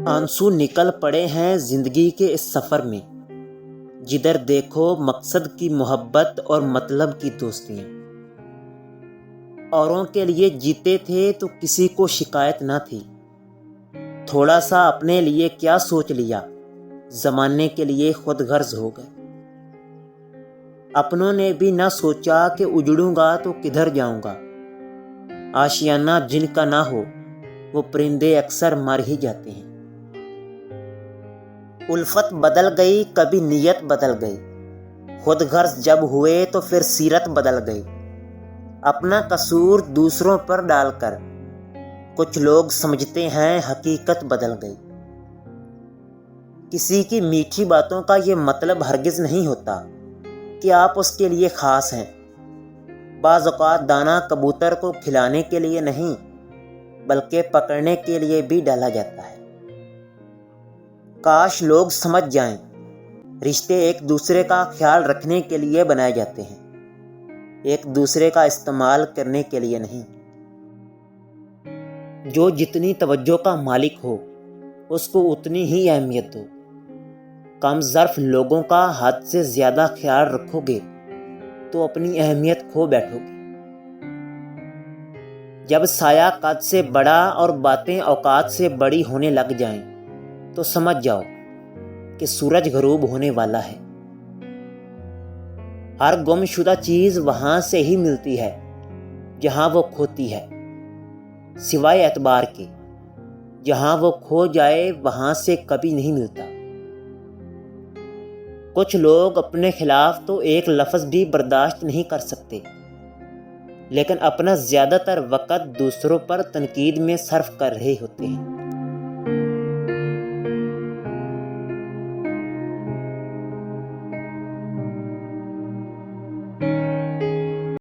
آنسو نکل پڑے ہیں زندگی کے اس سفر میں، جدھر دیکھو مقصد کی محبت اور مطلب کی دوستیاں۔ اوروں کے لیے جیتے تھے تو کسی کو شکایت نہ تھی، تھوڑا سا اپنے لیے کیا سوچ لیا، زمانے کے لیے خود غرض ہو گئے۔ اپنوں نے بھی نہ سوچا کہ اجڑوں گا تو کدھر جاؤں گا، آشیانہ جن کا نہ ہو وہ پرندے اکثر مر ہی جاتے ہیں۔ الفت بدل گئی، کبھی نیت بدل گئی، خود غرض جب ہوئے تو پھر سیرت بدل گئی۔ اپنا قصور دوسروں پر ڈال کر کچھ لوگ سمجھتے ہیں حقیقت بدل گئی۔ کسی کی میٹھی باتوں کا یہ مطلب ہرگز نہیں ہوتا کہ آپ اس کے لیے خاص ہیں۔ بعض اوقات دانہ کبوتر کو کھلانے کے لیے نہیں بلکہ پکڑنے کے لیے بھی ڈالا جاتا ہے۔ کاش لوگ سمجھ جائیں، رشتے ایک دوسرے کا خیال رکھنے کے لیے بنائے جاتے ہیں، ایک دوسرے کا استعمال کرنے کے لیے نہیں۔ جو جتنی توجہ کا مالک ہو اس کو اتنی ہی اہمیت دو۔ کم ظرف لوگوں کا حد سے زیادہ خیال رکھو گے تو اپنی اہمیت کھو بیٹھو گے۔ جب سایہ قد سے بڑا اور باتیں اوقات سے بڑی ہونے لگ جائیں تو سمجھ جاؤ کہ سورج غروب ہونے والا ہے۔ ہر گم شدہ چیز وہاں سے ہی ملتی ہے جہاں وہ کھوتی ہے، سوائے اعتبار کے، جہاں وہ کھو جائے وہاں سے کبھی نہیں ملتا۔ کچھ لوگ اپنے خلاف تو ایک لفظ بھی برداشت نہیں کر سکتے، لیکن اپنا زیادہ تر وقت دوسروں پر تنقید میں صرف کر رہے ہوتے ہیں۔